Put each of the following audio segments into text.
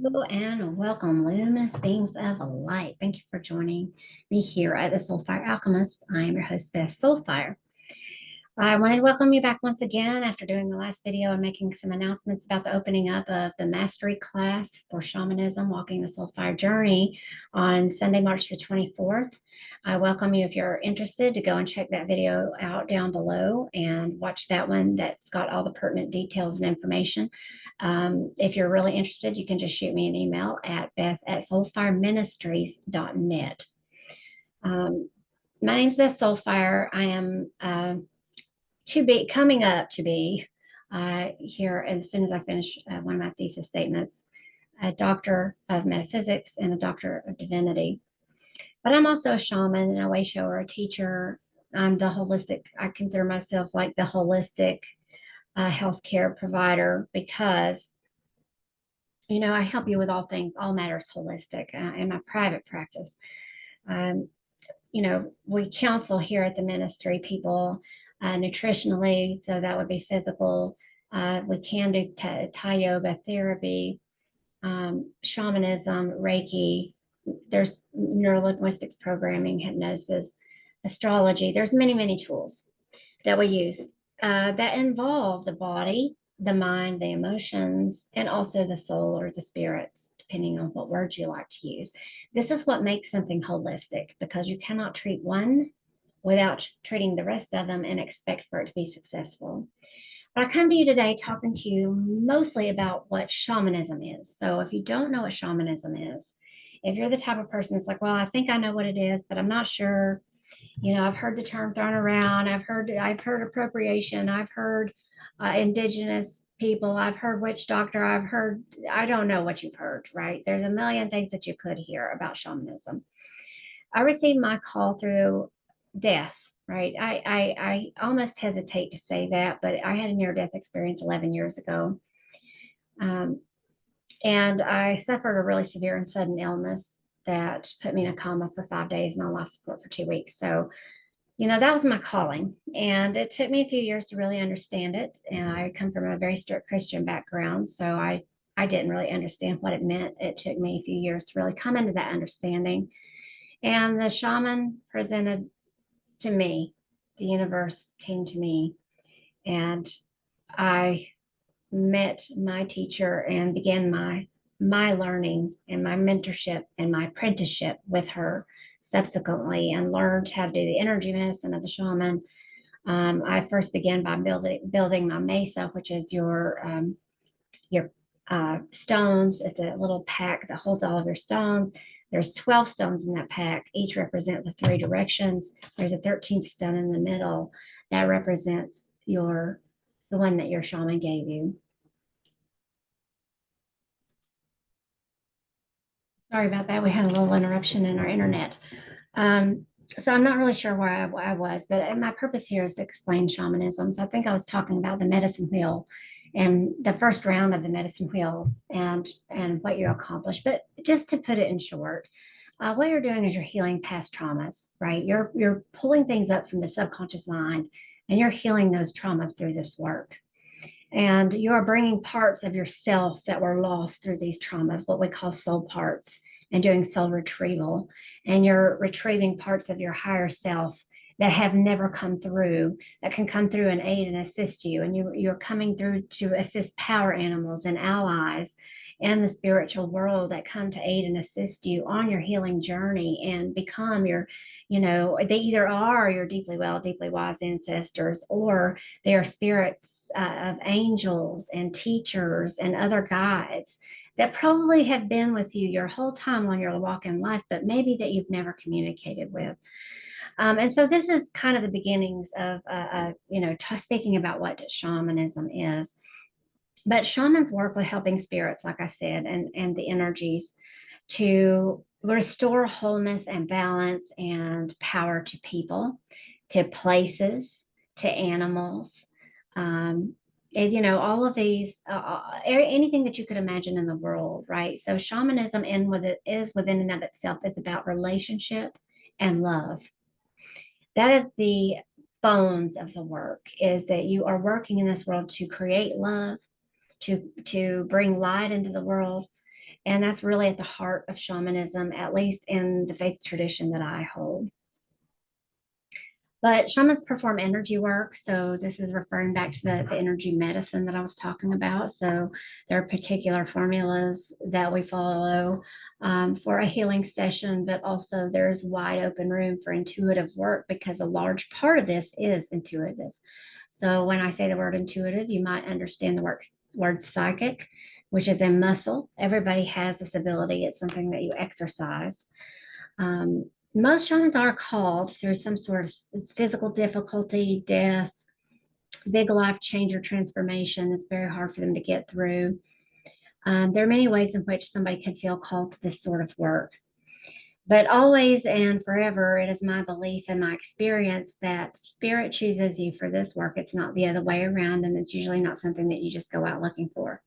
Hello and welcome, luminous beings of light. Thank you for joining me here at the SoulFire Alchemist. I am your host, Beth Soulfire. I wanted to welcome you back once again after doing the last video and making some announcements about the opening up of the mastery class for shamanism, walking the SoulFire journey on Sunday, March the 24th. I welcome you if you're interested to go and check that video out down below and watch that one that's got all the pertinent details and information. If you're really interested, you can just shoot me an email at beth@soulfireministries.net. My name's Beth Soulfire. I am to be coming up to be here as soon as I finish one of my thesis statements, a doctor of metaphysics and a doctor of divinity. But I'm also a shaman, a way shower, a teacher. I'm the holistic, I consider myself like the holistic healthcare provider because, I help you with all things, all matters holistic in my private practice. Um, we counsel here at the ministry people nutritionally, so that would be physical. We can do Thai yoga therapy, shamanism, Reiki. There's neurolinguistics programming, hypnosis, astrology. There's many, many tools that we use that involve the body, the mind, the emotions, and also the soul or the spirits, depending on what words you like to use. This is what makes something holistic because you cannot treat one without treating the rest of them and expect for it to be successful. But I come to you today talking to you mostly about what shamanism is. So if you don't know what shamanism is, if you're the type of person that's like, well, I think I know what it is, but I'm not sure. I've heard the term thrown around. I've heard appropriation. I've heard indigenous people. I've heard witch doctor. I don't know what you've heard, right? There's a million things that you could hear about shamanism. I received my call through death, right? I almost hesitate to say that, but I had a near death experience 11 years ago. Um, and I suffered a really severe and sudden illness that put me in a coma for 5 days and on life support for 2 weeks. So, that was my calling. And it took me a few years to really understand it. And I come from a very strict Christian background. So I didn't really understand what it meant. It took me a few years to really come into that understanding. And the shaman presented to me, the universe came to me, and I met my teacher and began my learning and my mentorship and my apprenticeship with her subsequently and learned how to do the energy medicine of the shaman. I first began by building my mesa, which is your stones. It's a little pack that holds all of your stones. There's 12 stones in that pack. Each represent the three directions. There's a 13th stone in the middle that represents the one that your shaman gave you. Sorry about that. We had a little interruption in our internet. So I'm not really sure where I was, but my purpose here is to explain shamanism. So I think I was talking about the medicine wheel and the first round of the medicine wheel and what you accomplish. But just to put it in short, what you're doing is you're healing past traumas, right? You're pulling things up from the subconscious mind and you're healing those traumas through this work. And you are bringing parts of yourself that were lost through these traumas, what we call soul parts, and doing soul retrieval. And you're retrieving parts of your higher self that have never come through, that can come through and aid and assist you. And you're coming through to assist power animals and allies in the spiritual world that come to aid and assist you on your healing journey and become they either are your deeply well, deeply wise ancestors, or they are spirits of angels and teachers and other guides that probably have been with you your whole time on your walk in life, but maybe that you've never communicated with. And so this is kind of the beginnings of, speaking about what shamanism is. But shamans work with helping spirits, like I said, and the energies to restore wholeness and balance and power to people, to places, to animals. All of these, anything that you could imagine in the world, right? So shamanism is within and of itself is about relationship and love. That is the bones of the work, is that you are working in this world to create love, to bring light into the world, And that's really at the heart of shamanism, at least in the faith tradition that I hold. But shamans perform energy work. So this is referring back to the energy medicine that I was talking about. So there are particular formulas that we follow for a healing session, but also there's wide open room for intuitive work because a large part of this is intuitive. So when I say the word intuitive, you might understand the word psychic, which is a muscle. Everybody has this ability. It's something that you exercise. Um, Most shamans are called through some sort of physical difficulty, death, big life change or transformation. It's very hard for them to get through. There are many ways in which somebody can feel called to this sort of work. But always and forever, it is my belief and my experience that spirit chooses you for this work. It's not the other way around, and it's usually not something that you just go out looking for.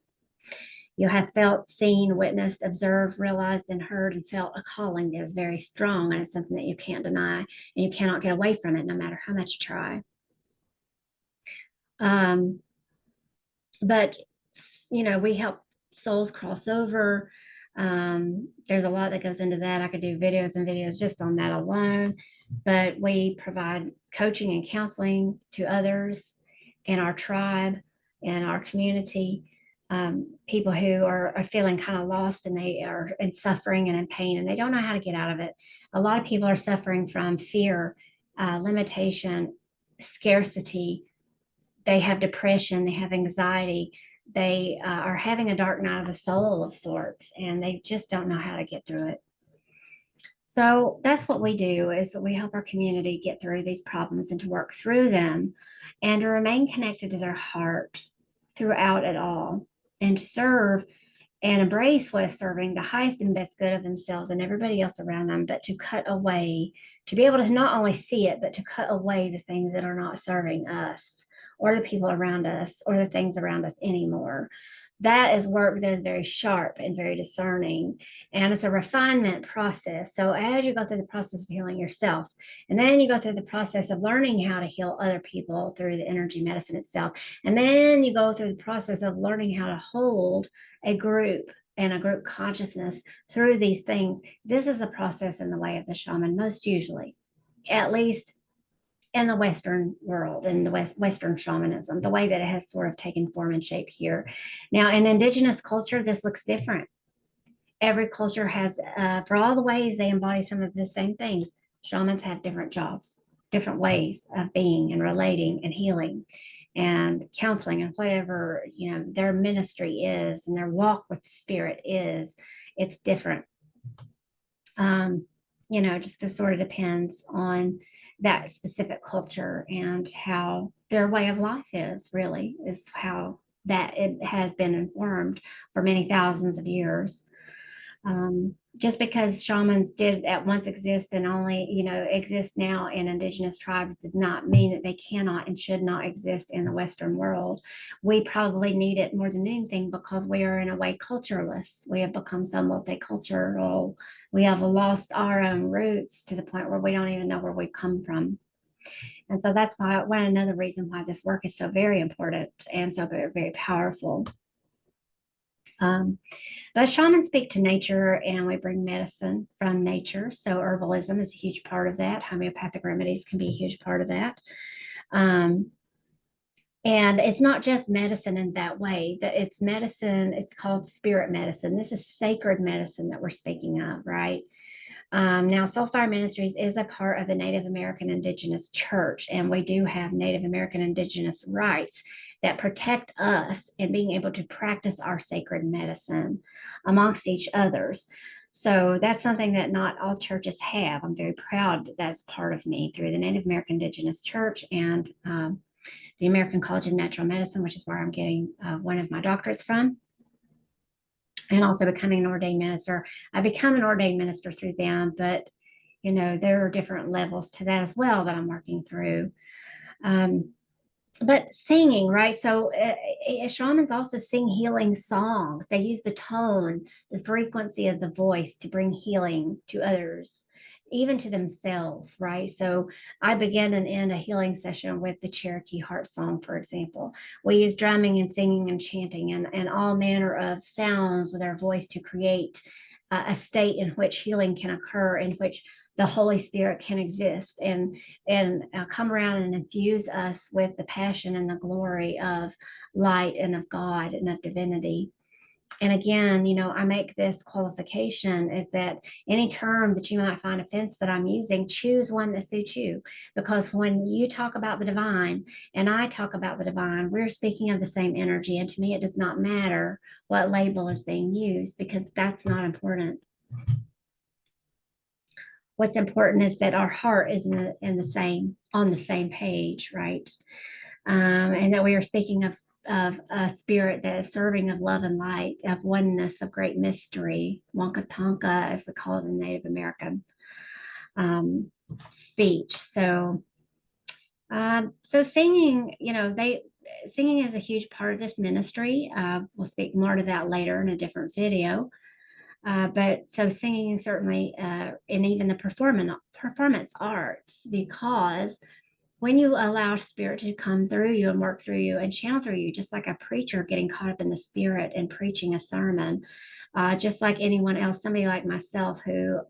You have felt, seen, witnessed, observed, realized, and heard and felt a calling that is very strong, and it's something that you can't deny, and you cannot get away from it no matter how much you try. Um, but we help souls cross over. There's a lot that goes into that. I could do videos and videos just on that alone, but we provide coaching and counseling to others in our tribe and our community. People who are feeling kind of lost and they are in suffering and in pain and they don't know how to get out of it. A lot of people are suffering from fear, limitation, scarcity. They have depression, they have anxiety, they are having a dark night of the soul of sorts, and they just don't know how to get through it. So that's what we do is we help our community get through these problems and to work through them and to remain connected to their heart throughout it all and to serve and embrace what is serving the highest and best good of themselves and everybody else around them, but to cut away, to be able to not only see it, but to cut away the things that are not serving us or the people around us or the things around us anymore. That is work that is very sharp and very discerning. And it's a refinement process. So as you go through the process of healing yourself, and then you go through the process of learning how to heal other people through the energy medicine itself, and then you go through the process of learning how to hold a group and a group consciousness through these things. This is the process in the way of the shaman, most usually, at least in the Western world, in the Western shamanism, the way that it has sort of taken form and shape here. Now, in indigenous culture, this looks different. Every culture has, for all the ways they embody some of the same things, shamans have different jobs, different ways of being and relating and healing and counseling and whatever their ministry is and their walk with the spirit is. It's different. Just it sort of depends on that specific culture and how their way of life is how that it has been informed for many thousands of years. Just because shamans did at once exist and only exist now in indigenous tribes does not mean that they cannot and should not exist in the Western world. We probably need it more than anything because we are in a way cultureless. We have become so multicultural. We have lost our own roots to the point where we don't even know where we come from. And so that's why another reason why this work is so very important and so very, very powerful. But shamans speak to nature and we bring medicine from nature. So herbalism is a huge part of that. Homeopathic remedies can be a huge part of that. And it's not just medicine in that way, that it's medicine, it's called spirit medicine. This is sacred medicine that we're speaking of, right? Now, SoulFire Ministries is a part of the Native American Indigenous Church, and we do have Native American Indigenous rights that protect us in being able to practice our sacred medicine amongst each others. So that's something that not all churches have. I'm very proud that that's part of me through the Native American Indigenous Church and the American College of Natural Medicine, which is where I'm getting one of my doctorates from, and also becoming an ordained minister. I become an ordained minister through them, but there are different levels to that as well that I'm working through. But singing, right? So shamans also sing healing songs. They use the tone, the frequency of the voice to bring healing to others even to themselves, right? So I begin and end a healing session with the Cherokee Heart Song, for example. We use drumming and singing and chanting and all manner of sounds with our voice to create a state in which healing can occur, in which the Holy Spirit can exist and come around and infuse us with the passion and the glory of light and of God and of divinity. And again, I make this qualification is that any term that you might find offense that I'm using, choose one that suits you. Because when you talk about the divine and I talk about the divine, we're speaking of the same energy. And to me, it does not matter what label is being used because that's not important. What's important is that our heart is on the same page, right? And that we are speaking of a spirit that is serving of love and light, of oneness, of great mystery, Wankatonka, as we call it in Native American speech. So singing, singing is a huge part of this ministry. We'll speak more to that later in a different video. But so singing certainly, and even the performance arts, because when you allow spirit to come through you and work through you and channel through you, just like a preacher getting caught up in the spirit and preaching a sermon, just like anyone else, somebody like myself who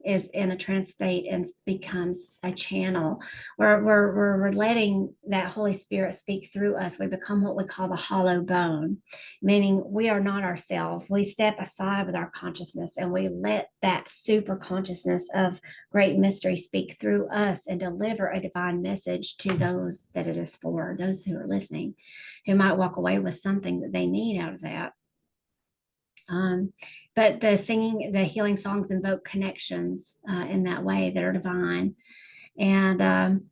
is in a trance state and becomes a channel, we're letting that Holy Spirit speak through us. We become what we call the hollow bone, meaning we are not ourselves. We step aside with our consciousness and we let that super consciousness of great mystery speak through us and deliver a divine message to those that it is for, those who are listening, who might walk away with something that they need out of that. But the singing, the healing songs invoke connections in that way that are divine. And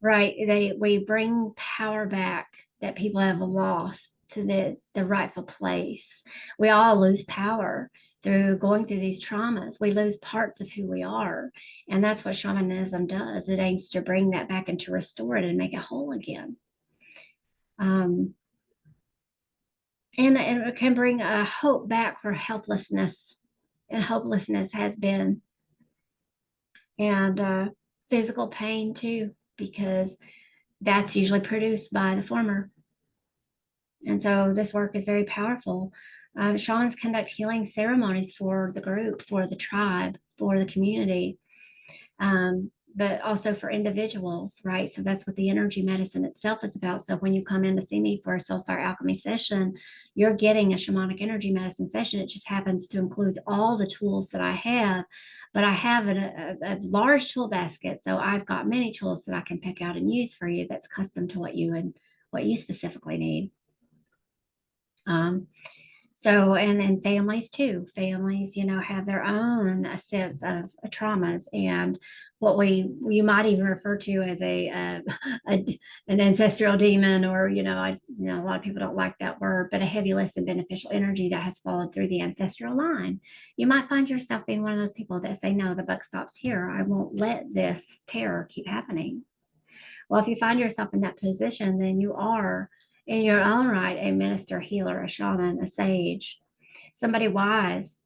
we bring power back that people have lost to the rightful place. We all lose power through going through these traumas. We lose parts of who we are. And that's what shamanism does. It aims to bring that back and to restore it and make it whole again. And it can bring a hope back where helplessness and hopelessness has been, and physical pain too, because that's usually produced by the former. And so this work is very powerful. Shamans conduct healing ceremonies for the group, for the tribe, for the community, but also for individuals, right? So that's what the energy medicine itself is about. So when you come in to see me for a SoulFire Alchemy session, you're getting a shamanic energy medicine session. It just happens to include all the tools that I have, but I have a large tool basket. So I've got many tools that I can pick out and use for you that's custom to what you specifically need. And families too. Families, have their own sense of traumas and what you might even refer to as an ancestral demon, or a lot of people don't like that word, but a heavy list of beneficial energy that has followed through the ancestral line. You might find yourself being one of those people that say, "No, the buck stops here. I won't let this terror keep happening." Well, if you find yourself in that position, then you are in your own right a minister, healer, a shaman, a sage, somebody wise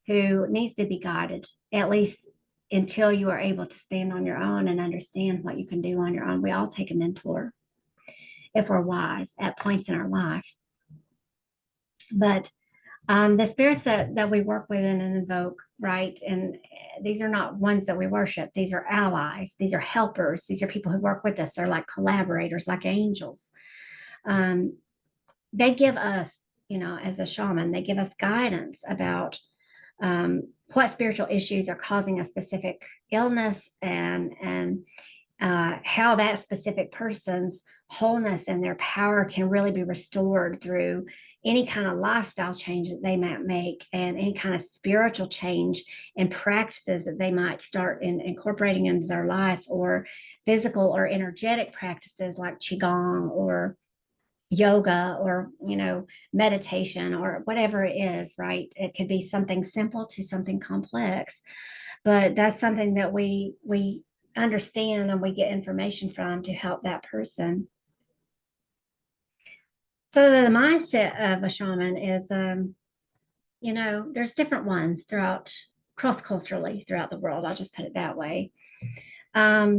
who needs to be guided, at least until you are able to stand on your own and understand what you can do on your own. We all take a mentor if we're wise at points in our life. But the spirits that we work with and invoke, right? And these are not ones that we worship. These are allies. These are helpers. These are people who work with us. They're like collaborators, like angels. They give us, as a shaman, they give us guidance about what spiritual issues are causing a specific illness and how that specific person's wholeness and their power can really be restored through any kind of lifestyle change that they might make and any kind of spiritual change and practices that they might start incorporating into their life, or physical or energetic practices like qigong or yoga or meditation or whatever it is, right? It could be something simple to something complex, but that's something that we understand and we get information from to help that person. So the mindset of a shaman is there's different ones throughout cross-culturally throughout the world. I'll just put it that way. But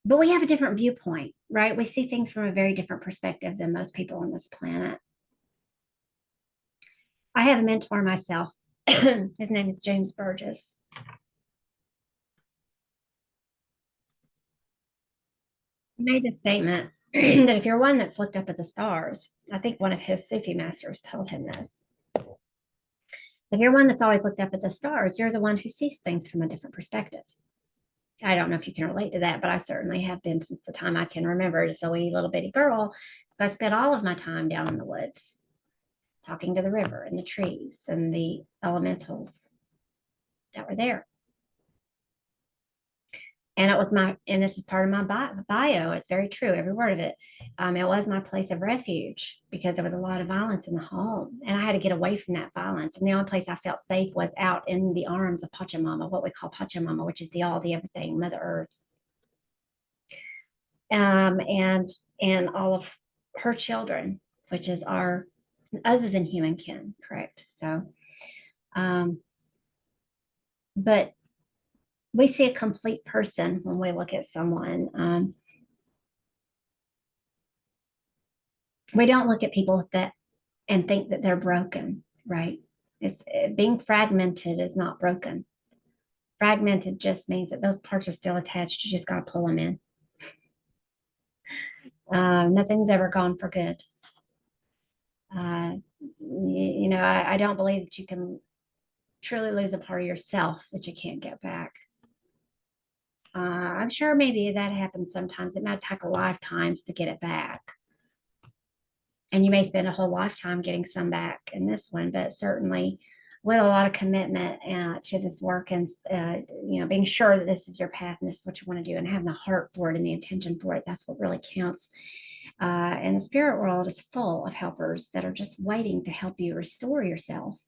we have a different viewpoint, right? We see things from a very different perspective than most people on this planet. I have a mentor myself. His name is James Burgess. He made the statement that if you're one that's looked up at the stars, I think one of his Sufi masters told him this. If you're one that's always looked up at the stars, you're the one who sees things from a different perspective. I don't know if you can relate to that, but I certainly have been since the time I can remember, just a wee little bitty girl, because I spent all of my time down in the woods, talking to the river and the trees and the elementals that were there. And it was and this is part of my bio. It's very true, every word of it. It was my place of refuge because there was a lot of violence in the home, and I had to get away from that violence. And the only place I felt safe was out in the arms of Pachamama, what we call Pachamama, which is the all, the everything, Mother Earth, and all of her children, which is our other than human kin, correct? So, but we see a complete person when we look at someone. We don't look at people that and think that they're broken, right? It's being fragmented is not broken. Fragmented just means that those parts are still attached. You just got to pull them in. Nothing's ever gone for good. I don't believe that you can truly lose a part of yourself that you can't get back. I'm sure maybe that happens sometimes. It might take a lifetimes to get it back. And you may spend a whole lifetime getting some back in this one, but certainly with a lot of commitment to this work and, being sure that this is your path and this is what you want to do and having the heart for it and the intention for it, that's what really counts. And the spirit world is full of helpers that are just waiting to help you restore yourself.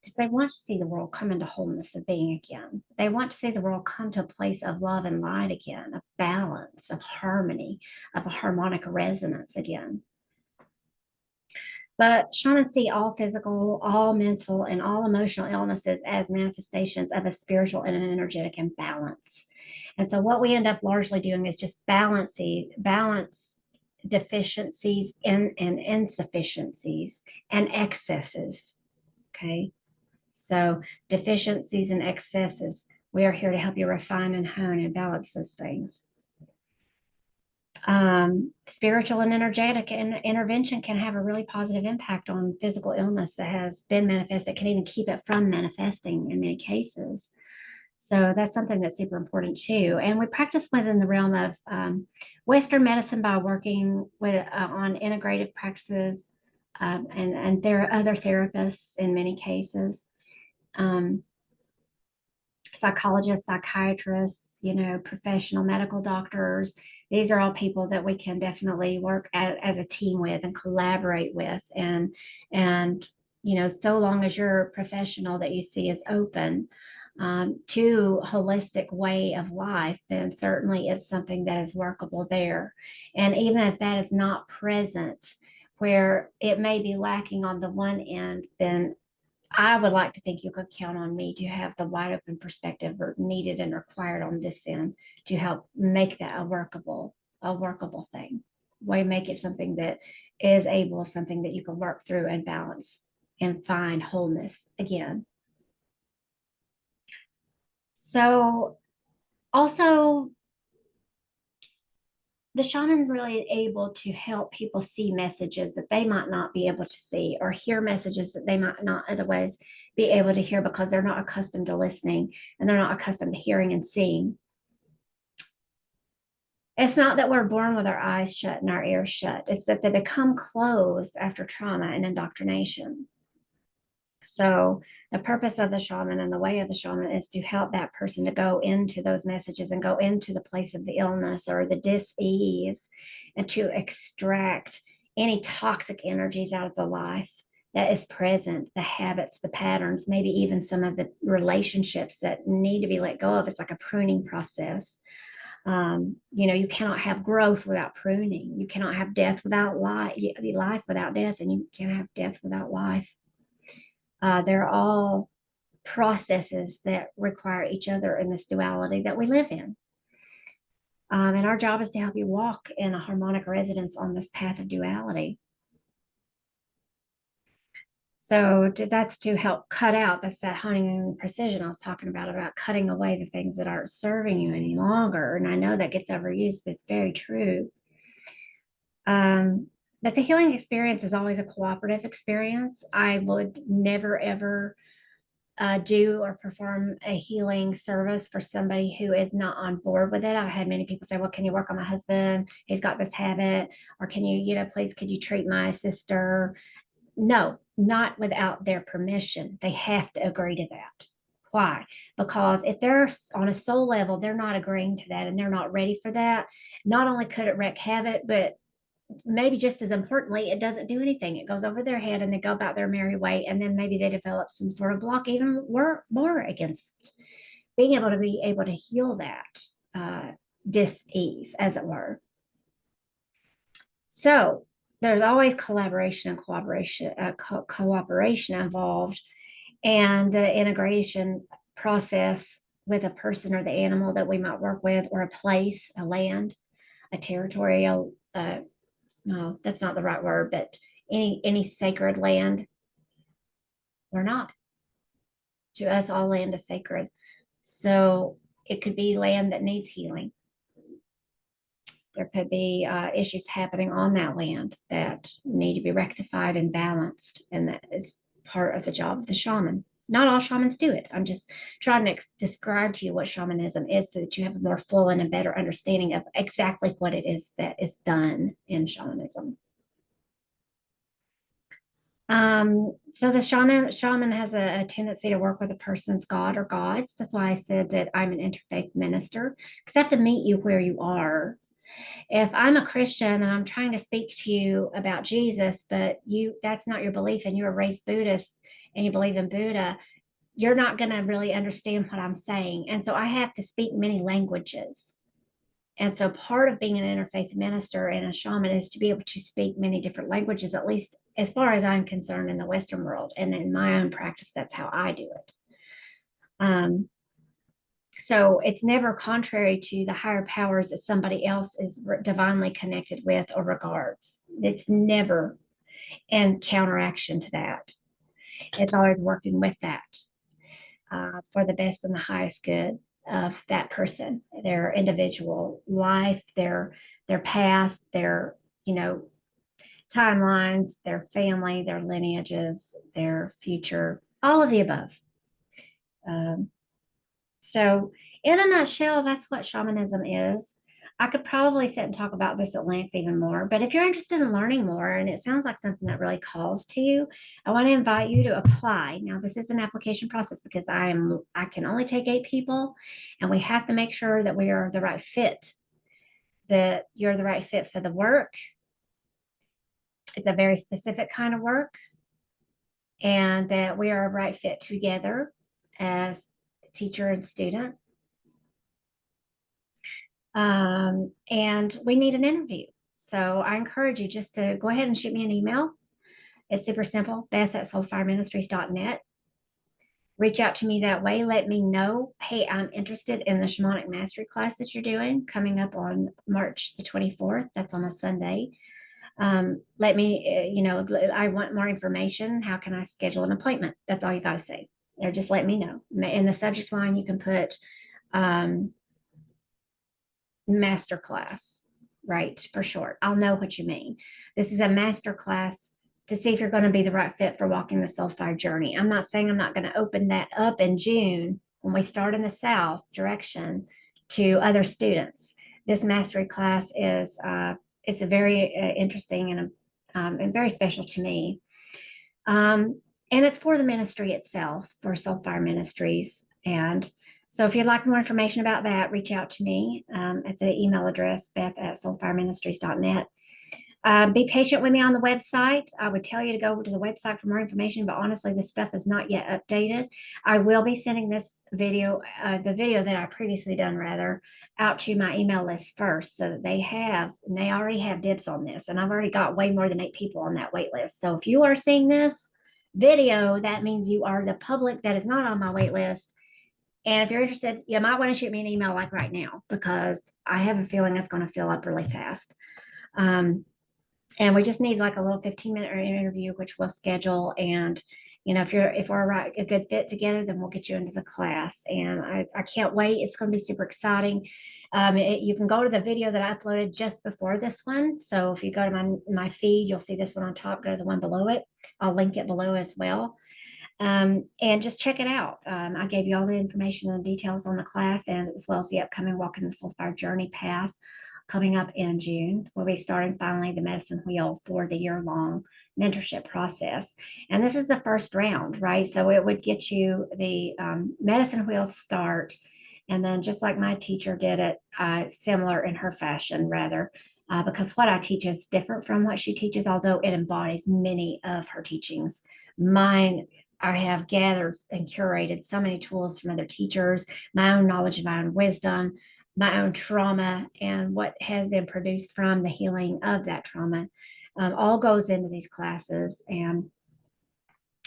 Because they want to see the world come into wholeness of being again. They want to see the world come to a place of love and light again, of balance, of harmony, of a harmonic resonance again. But shamans see all physical, all mental, and all emotional illnesses as manifestations of a spiritual and an energetic imbalance. And so what we end up largely doing is just balance deficiencies and insufficiencies and excesses. Okay. So deficiencies and excesses, we are here to help you refine and hone and balance those things. Spiritual and energetic intervention can have a really positive impact on physical illness that has been manifested, can even keep it from manifesting in many cases. So that's something that's super important too. And we practice within the realm of Western medicine by working with on integrative practices, and there are other therapists in many cases. Psychologists, psychiatrists, professional medical doctors. These are all people that we can definitely work as a team with and collaborate with. And so long as your professional that you see is open to holistic way of life, then certainly it's something that is workable there. And even if that is not present, where it may be lacking on the one end, then I would like to think you could count on me to have the wide open perspective needed and required on this end to help make that a workable thing. Why make it something that is something that you can work through and balance and find wholeness again. So also, the shaman's really able to help people see messages that they might not be able to see, or hear messages that they might not otherwise be able to hear because they're not accustomed to listening and they're not accustomed to hearing and seeing. It's not that we're born with our eyes shut and our ears shut. It's that they become closed after trauma and indoctrination. So the purpose of the shaman and the way of the shaman is to help that person to go into those messages and go into the place of the illness or the dis-ease, and to extract any toxic energies out of the life that is present, the habits, the patterns, maybe even some of the relationships that need to be let go of. It's like a pruning process. You cannot have growth without pruning. You cannot have death without life without death, and you can't have death without life. They're all processes that require each other in this duality that we live in. And our job is to help you walk in a harmonic resonance on this path of duality. So that's to help cut out, that's that honing precision I was talking about cutting away the things that aren't serving you any longer. And I know that gets overused, but it's very true. But the healing experience is always a cooperative experience. I would never, ever do or perform a healing service for somebody who is not on board with it. I've had many people say, well, can you work on my husband? He's got this habit. Or can you, please, could you treat my sister? No, not without their permission. They have to agree to that. Why? Because if they're on a soul level, they're not agreeing to that and they're not ready for that. Not only could it wreak havoc, but maybe just as importantly, it doesn't do anything. It goes over their head and they go about their merry way. And then maybe they develop some sort of block, even more against being able to heal that dis-ease, as it were. So there's always collaboration and cooperation involved, and the integration process with a person or the animal that we might work with, or a place, a land, a territorial, no, that's not the right word, but any sacred land. We're not. To us, all land is sacred. So it could be land that needs healing. There could be issues happening on that land that need to be rectified and balanced. And that is part of the job of the shaman. Not all shamans do it. I'm just trying to describe to you what shamanism is so that you have a more full and a better understanding of exactly what it is that is done in shamanism. So the shaman has a tendency to work with a person's god or gods. That's why I said that I'm an interfaith minister, because I have to meet you where you are. If I'm a Christian and I'm trying to speak to you about Jesus, but that's not your belief and you're a raised Buddhist and you believe in Buddha, you're not going to really understand what I'm saying. And so I have to speak many languages. And so part of being an interfaith minister and a shaman is to be able to speak many different languages, at least as far as I'm concerned in the Western world. And in my own practice, that's how I do it. So it's never contrary to the higher powers that somebody else is divinely connected with or regards. It's never in counteraction to that. It's always working with that for the best and the highest good of that person, their individual life, their path, their timelines, their family, their lineages, their future, all of the above. So in a nutshell, that's what shamanism is. I could probably sit and talk about this at length even more, but if you're interested in learning more and it sounds like something that really calls to you, I want to invite you to apply. Now, this is an application process because I can only take 8 people, and we have to make sure that we are the right fit, that you're the right fit for the work. It's a very specific kind of work, and that we are a right fit together as teacher and student. And we need an interview. So I encourage you just to go ahead and shoot me an email. It's super simple, beth@soulfireministries.net. Reach out to me that way. Let me know, hey, I'm interested in the shamanic mastery class that you're doing coming up on March the 24th. That's on a Sunday. Let me, I want more information. How can I schedule an appointment? That's all you got to say. Or just let me know. In the subject line, you can put master class, right? For short. I'll know what you mean. This is a master class to see if you're going to be the right fit for walking the SoulFire journey. I'm not saying I'm not going to open that up in June when we start in the South direction to other students. This mastery class is it's a very interesting and very special to me. And it's for the ministry itself, for SoulFire Ministries. And so if you'd like more information about that, reach out to me at the email address, beth@soulfireministries.net. Be patient with me on the website. I would tell you to go to the website for more information, but honestly, this stuff is not yet updated. I will be sending this video, the video that I previously done rather, out to my email list first so that they already have dibs on this. And I've already got way more than 8 people on that wait list. So if you are seeing this, video, that means you are the public that is not on my wait list. And if you're interested, you might want to shoot me an email like right now, because I have a feeling it's going to fill up really fast. And we just need like a little 15-minute interview, which we'll schedule. And if we're a good fit together, then we'll get you into the class. And I can't wait. It's going to be super exciting. You can go to the video that I uploaded just before this one. So if you go to my feed, you'll see this one on top. Go to the one below it. I'll link it below as well. And just check it out. I gave you all the information and details on the class, and as well as the upcoming Walking the SoulFire Journey path coming up in June. We'll be starting finally the medicine wheel for the year-long mentorship process. And this is the first round, right? So it would get you the medicine wheel start. And then just like my teacher did it, similar in her fashion, rather, because what I teach is different from what she teaches, although it embodies many of her teachings. Mine, I have gathered and curated so many tools from other teachers, my own knowledge, my own wisdom, my own trauma, and what has been produced from the healing of that trauma all goes into these classes. And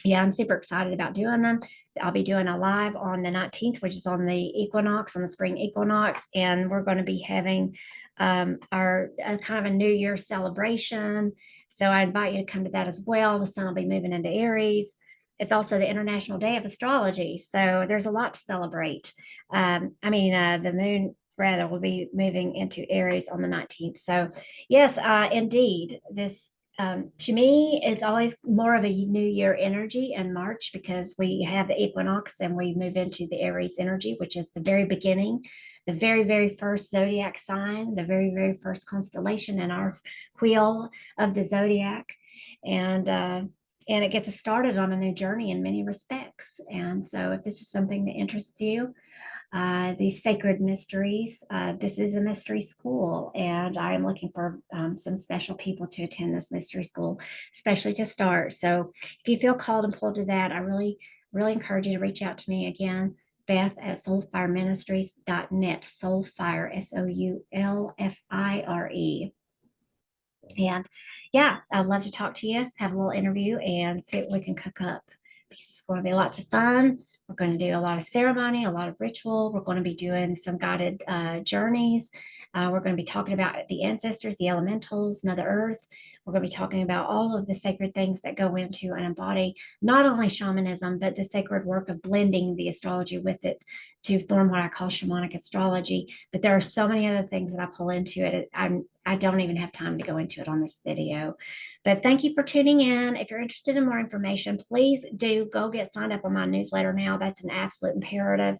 yeah, I'm super excited about doing them. I'll be doing a live on the 19th, which is on the equinox, on the spring equinox. And we're going to be having our kind of a New Year celebration. So I invite you to come to that as well. The sun will be moving into Aries. It's also the International Day of Astrology. So there's a lot to celebrate. The moon rather will be moving into Aries on the 19th. So yes, indeed, this to me, it's always more of a new year energy in March, because we have the equinox and we move into the Aries energy, which is the very beginning, the very, very first zodiac sign, the very, very first constellation in our wheel of the zodiac. And it gets us started on a new journey in many respects. And so if this is something that interests you, these sacred mysteries. This is a mystery school, and I am looking for some special people to attend this mystery school, especially to start. So if you feel called and pulled to that, I really, really encourage you to reach out to me again, Beth at soulfireministries.net, soulfire, SOULFIRE. And yeah, I'd love to talk to you, have a little interview, and see what we can cook up. It's going to be lots of fun. We're going to do a lot of ceremony, a lot of ritual. We're going to be doing some guided journeys. We're going to be talking about the ancestors, the elementals, Mother Earth. We're going to be talking about all of the sacred things that go into and embody not only shamanism, but the sacred work of blending the astrology with it to form what I call shamanic astrology. But there are so many other things that I pull into it. I don't even have time to go into it on this video. But thank you for tuning in. If you're interested in more information, please do go get signed up on my newsletter now. That's an absolute imperative.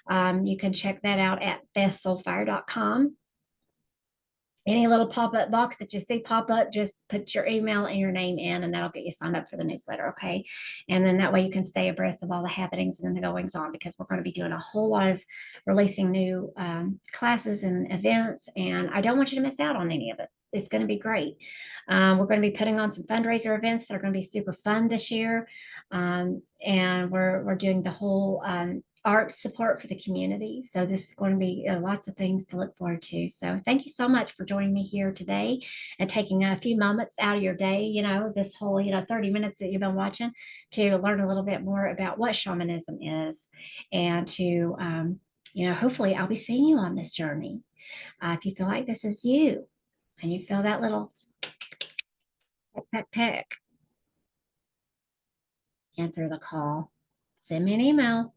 You can check that out at bestsoulfire.com. Any little pop-up box that you see pop up, just put your email and your name in, and that'll get you signed up for the newsletter, okay? And then that way you can stay abreast of all the happenings and the goings on, because we're going to be doing a whole lot of releasing new classes and events, and I don't want you to miss out on any of it. It's going to be great. We're going to be putting on some fundraiser events that are going to be super fun this year, and we're doing the whole art support for the community. So this is going to be lots of things to look forward to. So thank you so much for joining me here today and taking a few moments out of your day, this whole, 30 minutes that you've been watching, to learn a little bit more about what shamanism is, and to, hopefully I'll be seeing you on this journey. If you feel like this is you and you feel that little peck, answer the call, send me an email.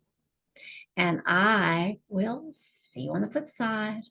And I will see you on the flip side.